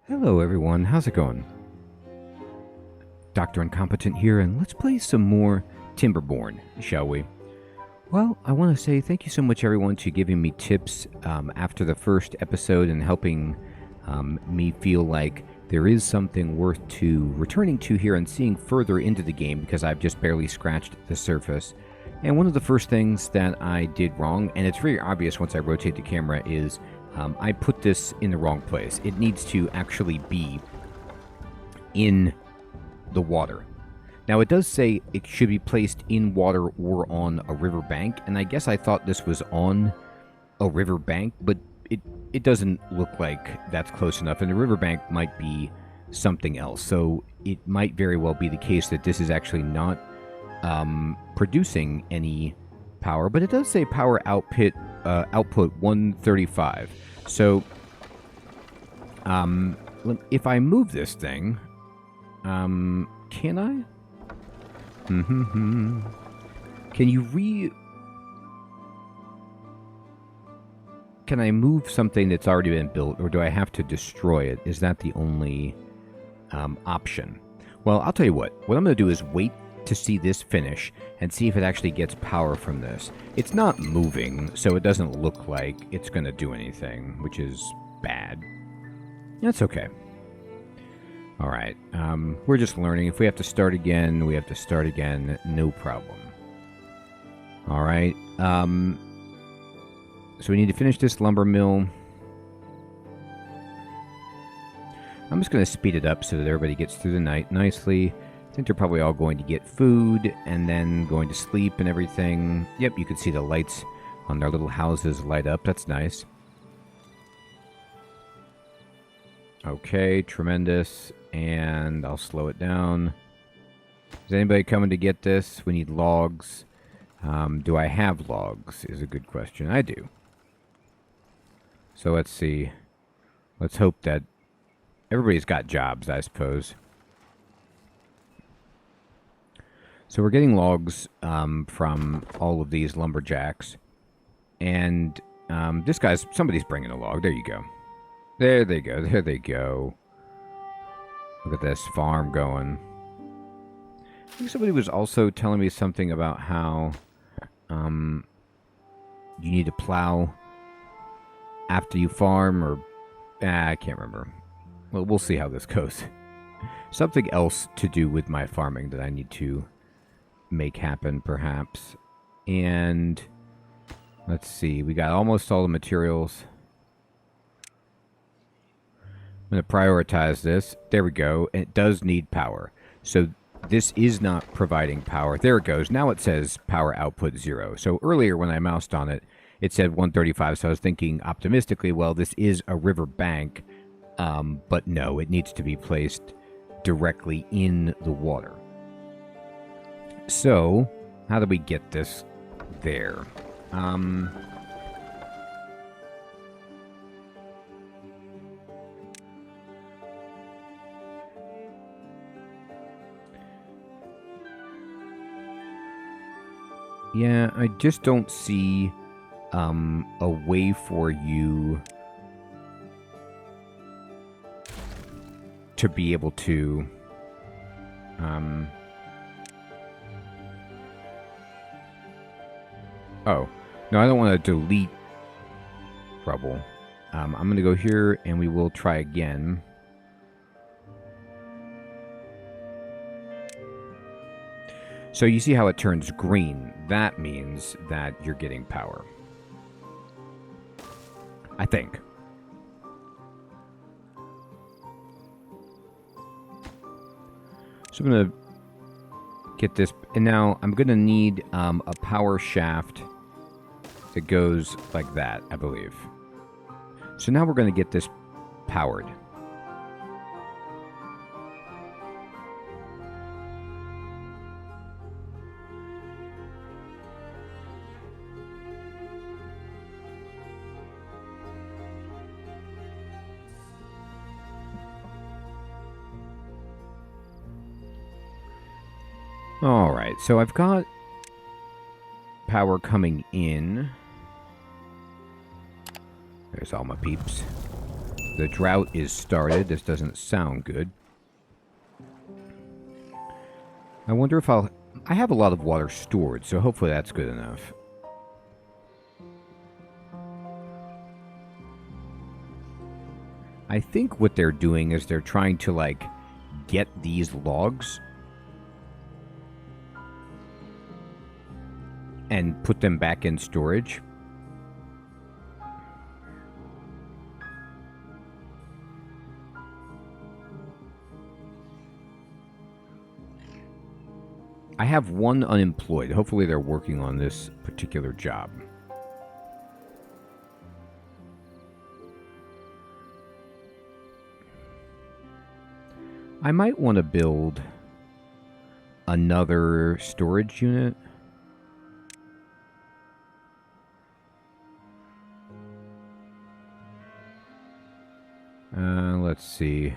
Hello everyone, how's it going? Dr. Incompetent here, and let's play some more Timberborn, shall we? Well, I want to say thank you so much everyone to giving me tips after the first episode and helping me feel like there is something worth to returning to here and seeing further into the game because I've just barely scratched the surface. And one of the first things that I did wrong, and it's very obvious once I rotate the camera, is I put this in the wrong place. It needs to actually be in the water. Now, it does say it should be placed in water or on a riverbank, and I guess I thought this was on a riverbank, but it doesn't look like that's close enough, and the riverbank might be something else. So it might very well be the case that this is actually not producing any power, but it does say power output 135. So if I move this thing, can I? Can you Can I move something that's already been built, or do I have to destroy it? Is that the only option? Well, I'll tell you what. What I'm going to do is wait to see this finish and see if it actually gets power from this. It's not moving, so it doesn't look like it's going to do anything, which is bad. That's okay. All right. We're just learning. If we have to start again, we have to start again. No problem. All right. So we need to finish this lumber mill. I'm just going to speed it up so that everybody gets through the night nicely. I think they're probably all going to get food and then going to sleep and everything. Yep, you can see the lights on their little houses light up. That's nice. Okay, tremendous. And I'll slow it down. Is anybody coming to get this? We need logs. Do I have logs is a good question. I do. So let's see. Let's hope that everybody's got jobs, I suppose. So we're getting logs from all of these lumberjacks. And somebody's bringing a log. There you go. There they go. There they go. Look at this farm going. I think somebody was also telling me something about how you need to plow after you farm, or I can't remember. Well, we'll see how this goes. Something else to do with my farming that I need to make happen, perhaps. And let's see, we got almost all the materials. I'm going to prioritize this. There we go. It does need power. So this is not providing power. There it goes. Now it says power output 0. So earlier when I moused on it, it said 135. So I was thinking optimistically, well, this is a river bank. But no, it needs to be placed directly in the water. So how do we get this there? Yeah, I just don't see a way for you to be able to oh, no, I don't want to delete rubble. I'm going to go here and we will try again. So you see how it turns green. That means that you're getting power. I think. So I'm going to get this. And now I'm going to need a power shaft that goes like that, I believe. So now we're going to get this powered. Alright, so I've got power coming in. There's all my peeps. The drought is started. This doesn't sound good. I wonder if I'll... I have a lot of water stored, so hopefully that's good enough. I think what they're doing is they're trying to, like, get these logs and put them back in storage. I have one unemployed. Hopefully they're working on this particular job. I might want to build another storage unit. Let's see.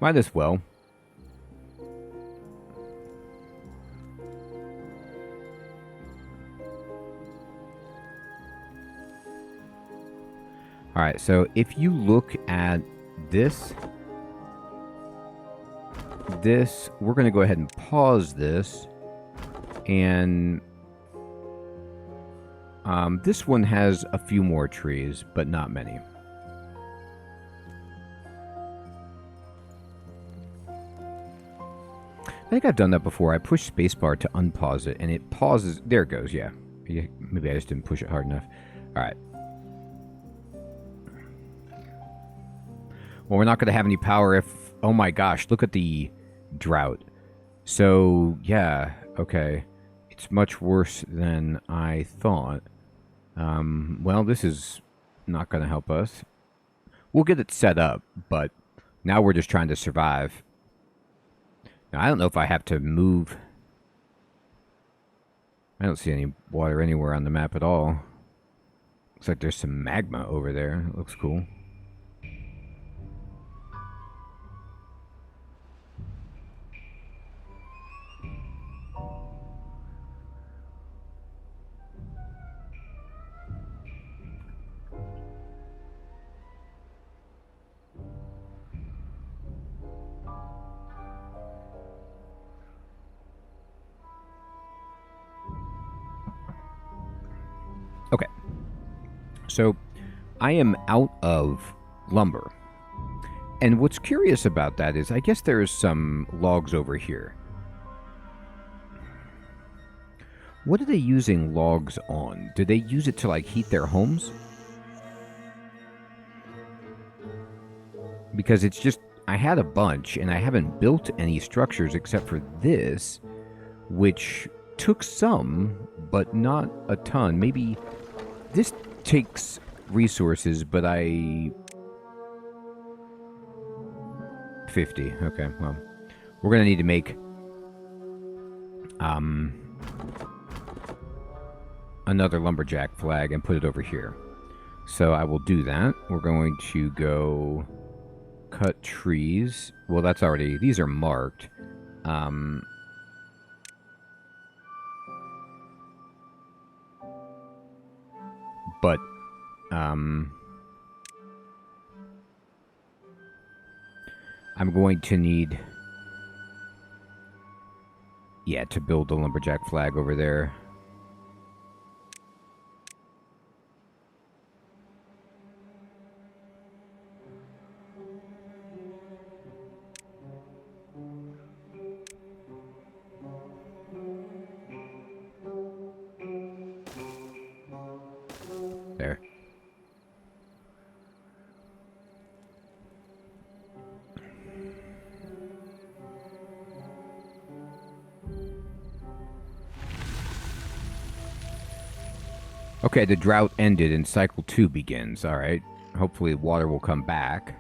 Might as well. Alright, so if you look at this, we're going to go ahead and pause this. And this one has a few more trees, but not many. I think I've done that before. I push spacebar to unpause it, and it pauses. There it goes, yeah. Maybe I just didn't push it hard enough. Alright. Well, we're not going to have any power if... Oh my gosh, look at the drought. So, yeah, okay. It's much worse than I thought. Well, this is not going to help us. We'll get it set up, but now we're just trying to survive. Now, I don't know if I have to move. I don't see any water anywhere on the map at all. Looks like there's some magma over there. It looks cool. Okay, so I am out of lumber. And what's curious about that is I guess there's some logs over here. What are they using logs on? Do they use it to, like, heat their homes? Because it's just, I had a bunch and I haven't built any structures except for this, which took some, but not a ton. Maybe this takes resources, but 50. Okay, well, we're gonna need to make another lumberjack flag and put it over here. So I will do that. We're going to go cut trees. Well, that's already, these are marked. But, I'm going to need, yeah, to build the lumberjack flag over there. There. Okay, the drought ended and cycle 2 begins. All right. Hopefully water will come back.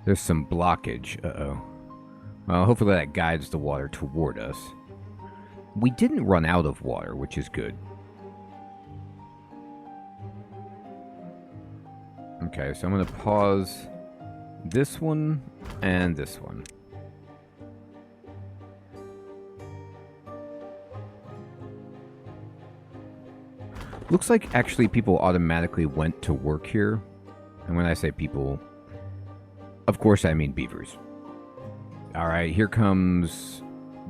There's some blockage. Uh-oh. Well, hopefully that guides the water toward us. We didn't run out of water, which is good. Okay, so I'm going to pause this one and this one. Looks like actually people automatically went to work here. And when I say people, of course I mean beavers. Alright, here comes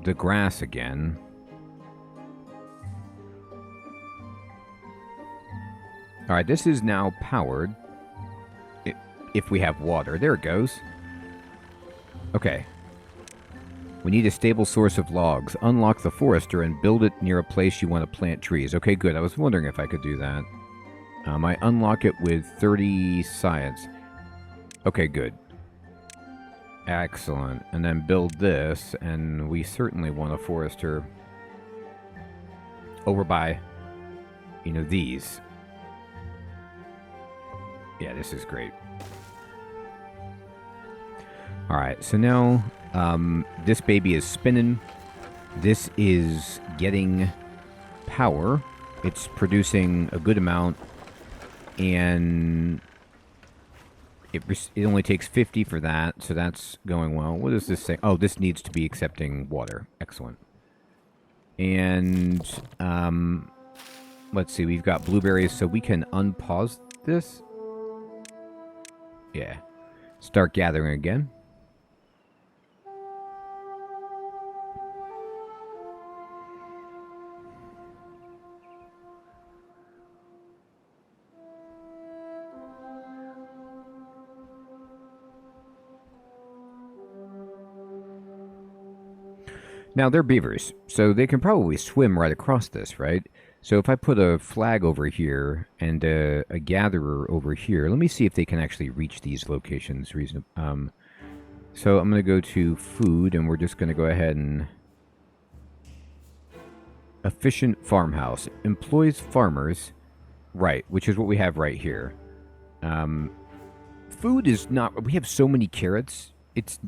the grass again. Alright, this is now powered. If we have water. There it goes. Okay. We need a stable source of logs. Unlock the forester and build it near a place you want to plant trees. Okay, good. I was wondering if I could do that. I unlock it with 30 science. Okay, good. Excellent. And then build this, and we certainly want a forester over by, you know, these. Yeah, this is great. Alright, so now this baby is spinning. This is getting power. It's producing a good amount. And it only takes 50 for that, so that's going well. What does this say? Oh, this needs to be accepting water. Excellent. And let's see, we've got blueberries, so we can unpause this. Yeah. Start gathering again. Now, they're beavers, so they can probably swim right across this, right? So if I put a flag over here and a gatherer over here, let me see if they can actually reach these locations. So I'm going to go to food, and we're just going to go ahead and... Efficient farmhouse. Employs farmers. Right, which is what we have right here. Food is not... We have so many carrots. It's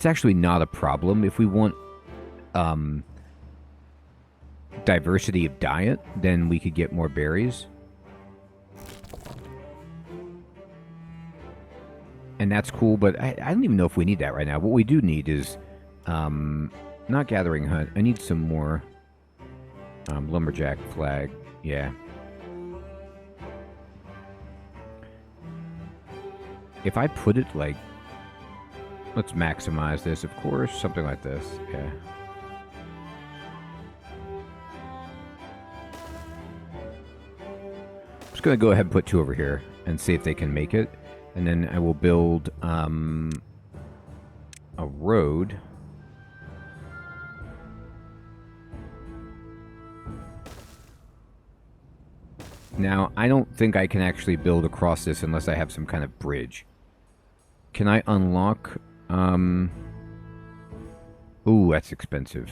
actually not a problem. If we want... diversity of diet, then we could get more berries. And that's cool, but I don't even know if we need that right now. What we do need is, not gathering hunt. I need some more, lumberjack flag. Yeah. If I put it like, let's maximize this, of course, something like this. Yeah. Going to go ahead and put 2 over here and see if they can make it, and then I will build a road. Now I don't think I can actually build across this unless I have some kind of bridge. Can I unlock ooh, that's expensive.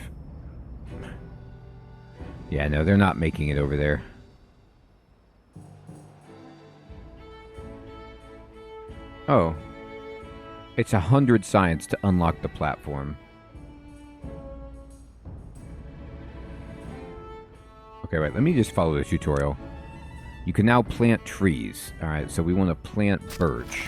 Yeah, no, they're not making it over there. Oh. It's 100 science to unlock the platform. Okay, wait, let me just follow the tutorial. You can now plant trees. Alright, so we want to plant birch.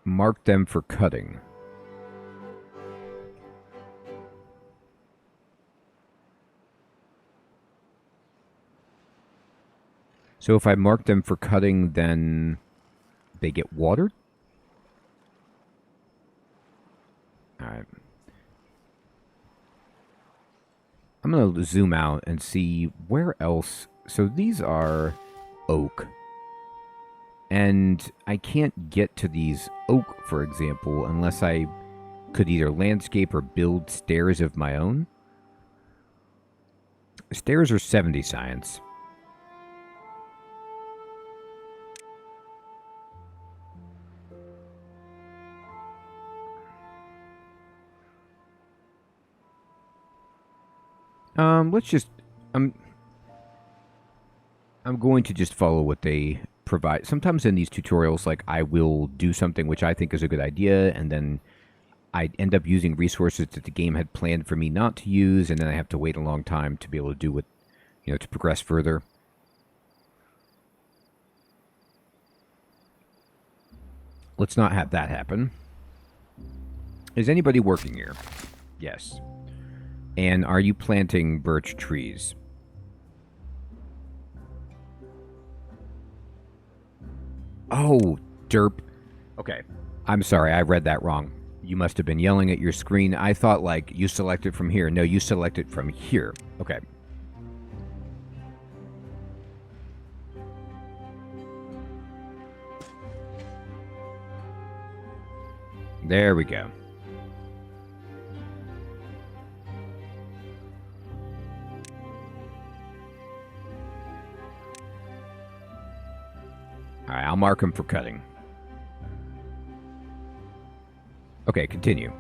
Mark them for cutting. So if I mark them for cutting, then they get watered? Alright. I'm going to zoom out and see where else... So these are oak. And I can't get to these oak, for example, unless I could either landscape or build stairs of my own. Stairs are 70 science. Let's just... I'm going to just follow what they provide... Sometimes in these tutorials, like, I will do something which I think is a good idea, and then I end up using resources that the game had planned for me not to use, and then I have to wait a long time to be able to do what, you know, to progress further. Let's not have that happen. Is anybody working here? Yes. And are you planting birch trees? Oh, derp. Okay. I'm sorry, I read that wrong. You must have been yelling at your screen. I thought, like, you selected from here. No, you selected from here. Okay. There we go. Alright, I'll mark them for cutting. Okay, continue.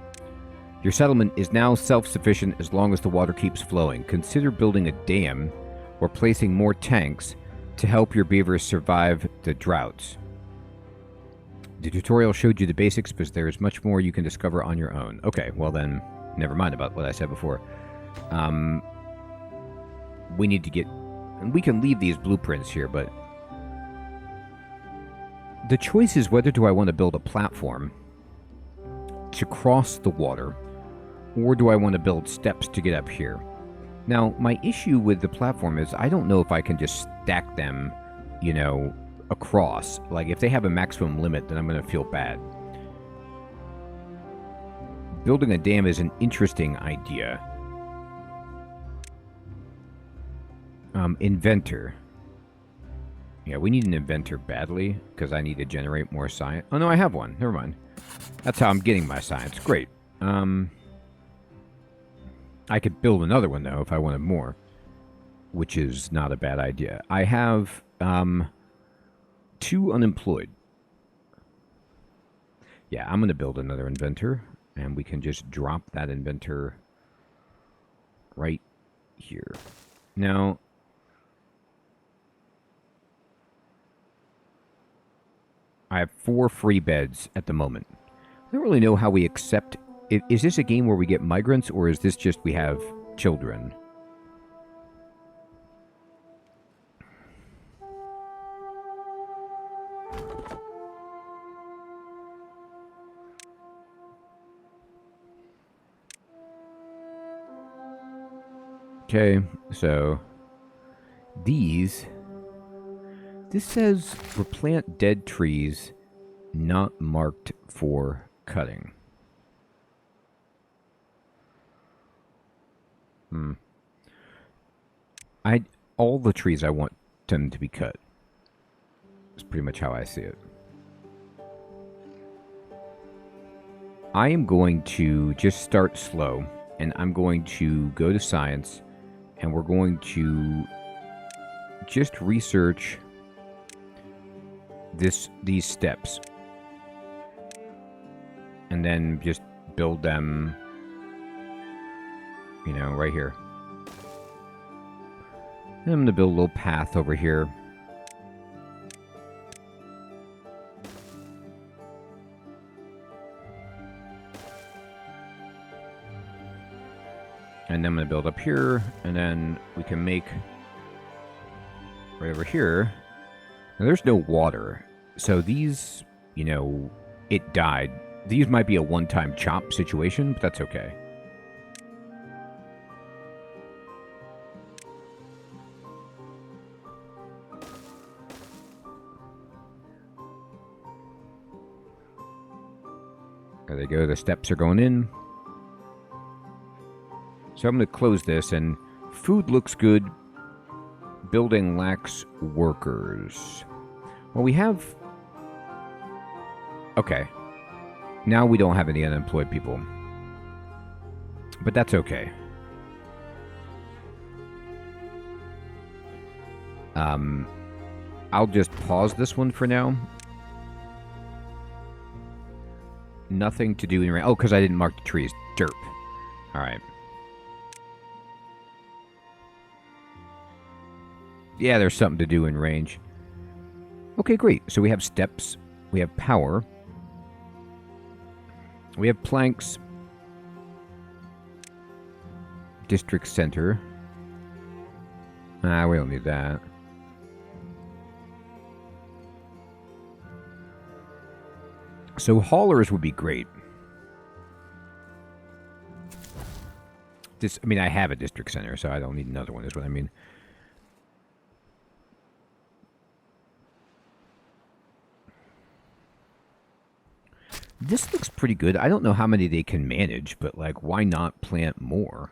Your settlement is now self-sufficient as long as the water keeps flowing. Consider building a dam or placing more tanks to help your beavers survive the droughts. The tutorial showed you the basics, but there is much more you can discover on your own. Okay, well then, never mind about what I said before. We need to get... And we can leave these blueprints here, but... The choice is whether do I want to build a platform to cross the water, or do I want to build steps to get up here? Now, my issue with the platform is I don't know if I can just stack them, you know, across. Like, if they have a maximum limit, then I'm going to feel bad. Building a dam is an interesting idea. Inventor. Yeah, we need an inventor badly, because I need to generate more science. Oh, no, I have one. Never mind. That's how I'm getting my science. Great. I could build another one, though, if I wanted more. Which is not a bad idea. I have, 2 unemployed. Yeah, I'm going to build another inventor. And we can just drop that inventor right here. Now... I have 4 free beds at the moment. I don't really know how we accept... Is this a game where we get migrants, or is this just we have children? Okay, so... These... This says replant dead trees not marked for cutting. All the trees I want them to be cut. That's pretty much how I see it. I am going to just start slow, and I'm going to go to science, and we're going to just research these steps, and then just build them, you know, right here. And I'm gonna build a little path over here. And then I'm gonna build up here, and then we can make right over here. Now, there's no water, so these, you know, it died. These might be a one-time chop situation, but that's okay. There they go, the steps are going in. So I'm going to close this, and food looks good. Building lacks workers. Well, we have... Okay. Now we don't have any unemployed people. But that's okay. I'll just pause this one for now. Nothing to do in... Oh, because I didn't mark the trees. Derp. Alright. Yeah, there's something to do in range. Okay, great. So we have steps, we have power, we have planks, district center. We don't need that. So haulers would be great. I mean, I have a district center, so I don't need another one, is what I mean. This looks pretty good. I don't know how many they can manage, but, like, why not plant more?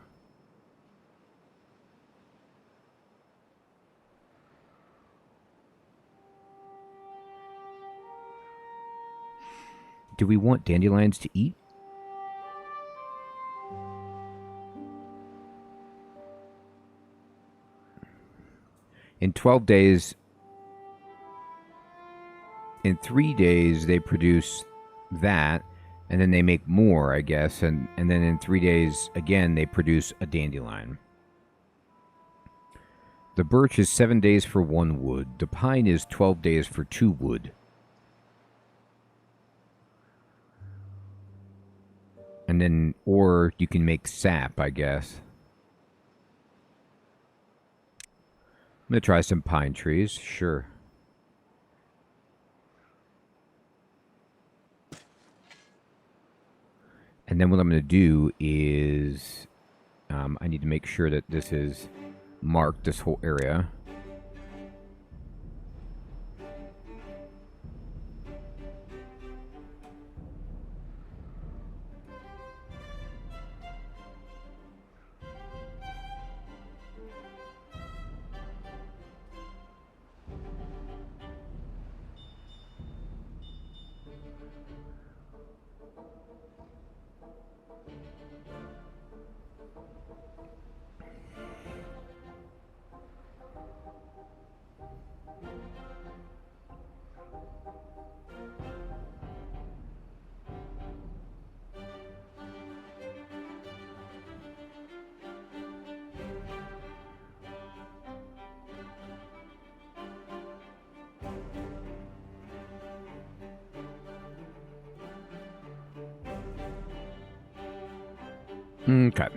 Do we want dandelions to eat? In 12 days, in 3 days, they produce that, and then they make more, I guess, and then in 3 days, again, they produce a dandelion. The birch is 7 days for 1 wood. The pine is 12 days for 2 wood. And then, or you can make sap, I guess. I'm going to try some pine trees, sure. And then what I'm going to do is I need to make sure that this is marked, this whole area. Okay.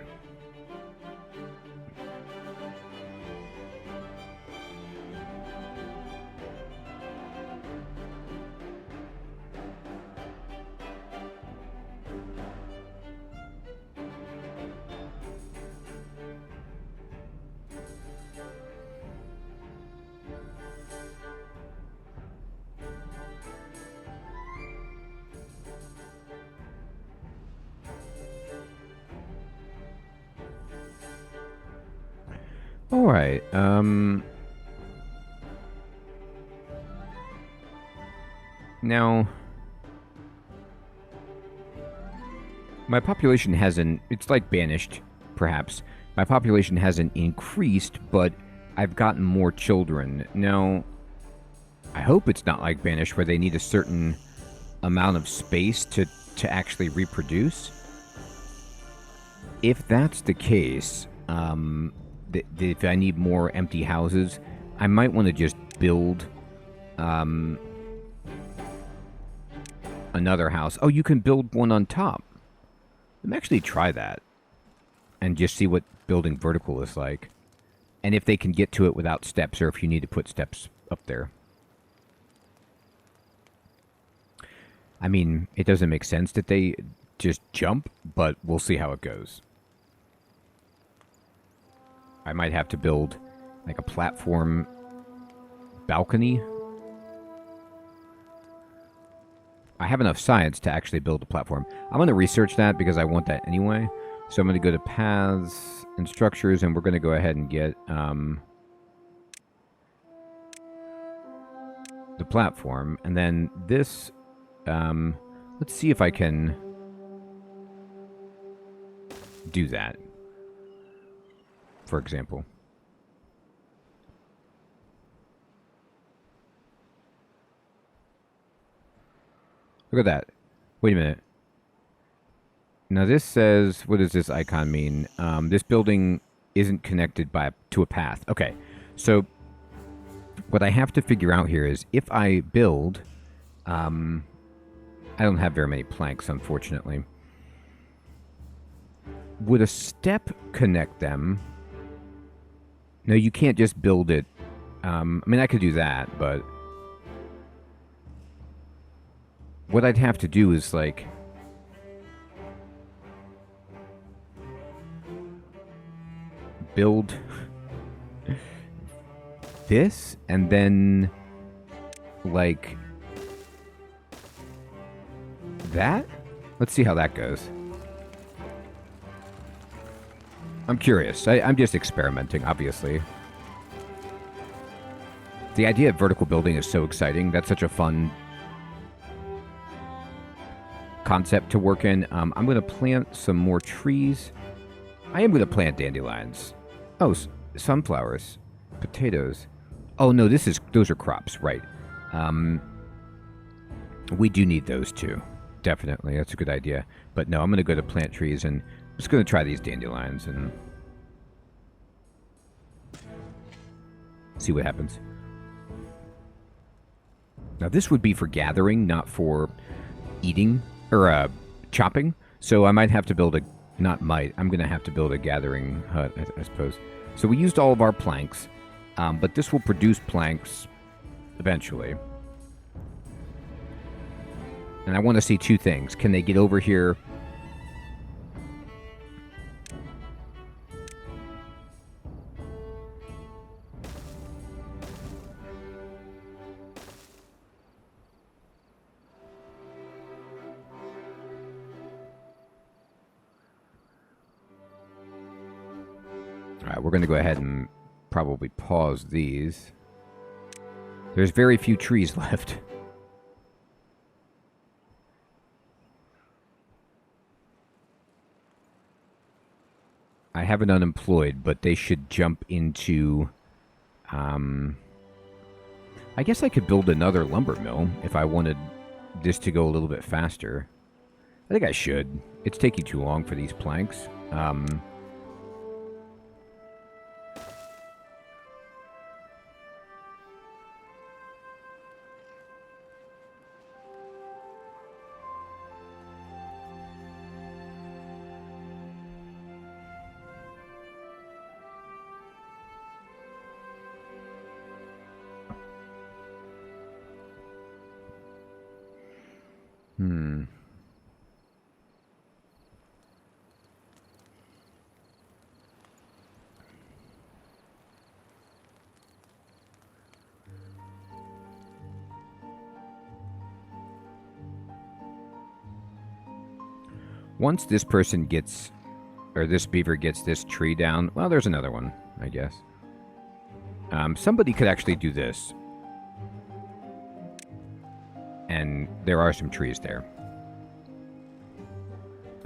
All right. Now, my population hasn't. It's like banished, perhaps. My population hasn't increased, but I've gotten more children. Now, I hope it's not like banished, where they need a certain amount of space to actually reproduce. If that's the case, if I need more empty houses, I might want to just build another house. Oh, you can build one on top. Let me actually try that and just see what building vertical is like. And if they can get to it without steps, or if you need to put steps up there. I mean, it doesn't make sense that they just jump, but we'll see how it goes. I might have to build like a platform balcony. I have enough science to actually build a platform. I'm going to research that because I want that anyway. So I'm going to go to paths and structures, and we're going to go ahead and get the platform. And then this, let's see if I can do that, for example. Look at that. Wait a minute. Now this says, what does this icon mean? This building isn't connected to a path. Okay, so What I have to figure out here is if I build... I don't have very many planks, unfortunately. Would a step connect them? No, you can't just build it. I mean, I could do that, but... What I'd have to do is, like... build... this, and then... like... that? Let's see how that goes. I'm curious. I'm just experimenting, obviously. The idea of vertical building is so exciting. That's such a fun concept to work in. I'm going to plant some more trees. I am going to plant dandelions. Oh, sunflowers. Potatoes. Oh, no, those are crops, right. We do need those too. Definitely, that's a good idea. But no, I'm going to go to plant trees, and I'm just going to try these dandelions and see what happens. Now, this would be for gathering, not for eating, or chopping. So I might have to build not might, I'm going to have to build a gathering hut, I suppose. So we used all of our planks, but this will produce planks eventually. And I want to see two things. Can they get over here? All right, we're going to go ahead and probably pause these. There's very few trees left. I have an unemployed, but they should jump into... I guess I could build another lumber mill if I wanted this to go a little bit faster. I think I should. It's taking too long for these planks. Once this person gets, or this beaver gets this tree down, well, there's another one, I guess. Somebody could actually do this. And there are some trees there.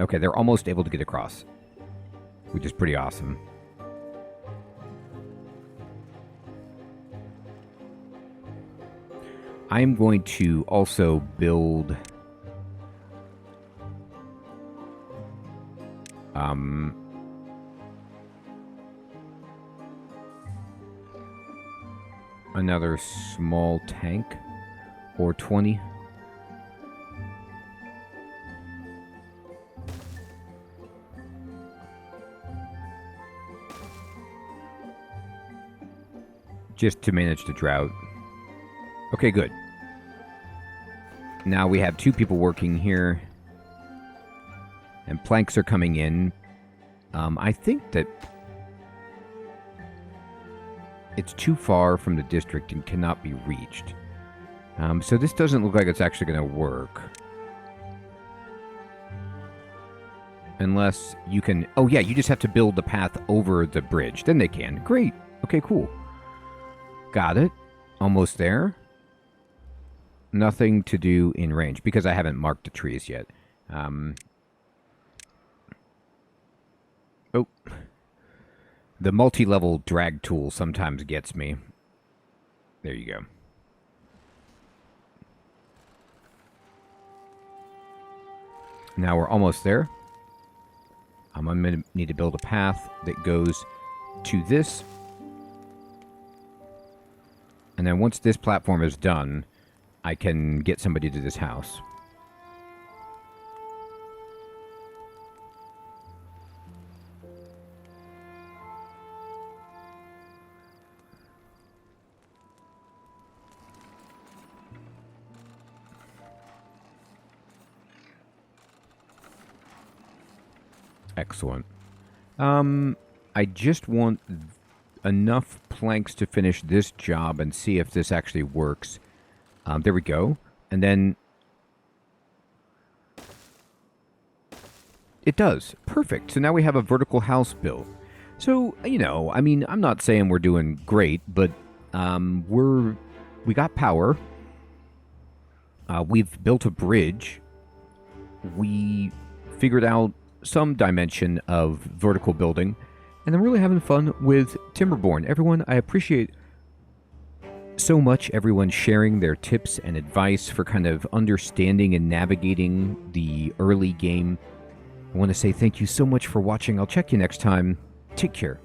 Okay, they're almost able to get across, which is pretty awesome. I'm going to also build... another small tank, or 20. Just to manage the drought. Okay, good. Now we have 2 people working here. And planks are coming in. I think that it's too far from the district and cannot be reached. So this doesn't look like it's actually going to work. Unless you can... Oh, yeah, you just have to build the path over the bridge. Then they can. Great. Okay, cool. Got it. Almost there. Nothing to do in range, because I haven't marked the trees yet. Oh. The multi-level drag tool sometimes gets me. There you go. Now we're almost there. I'm going to need to build a path that goes to this. And then once this platform is done, I can get somebody to this house. Excellent. I just want enough planks to finish this job and see if this actually works. There we go. And then it does. Perfect. So now we have a vertical house built. So, you know, I mean, I'm not saying we're doing great, but we got power. We've built a bridge. We figured out some dimension of vertical building, and I'm really having fun with Timberborn. Everyone, I appreciate so much everyone sharing their tips and advice for kind of understanding and navigating the early game. I want to say thank you so much for watching. I'll check you next time. Take care.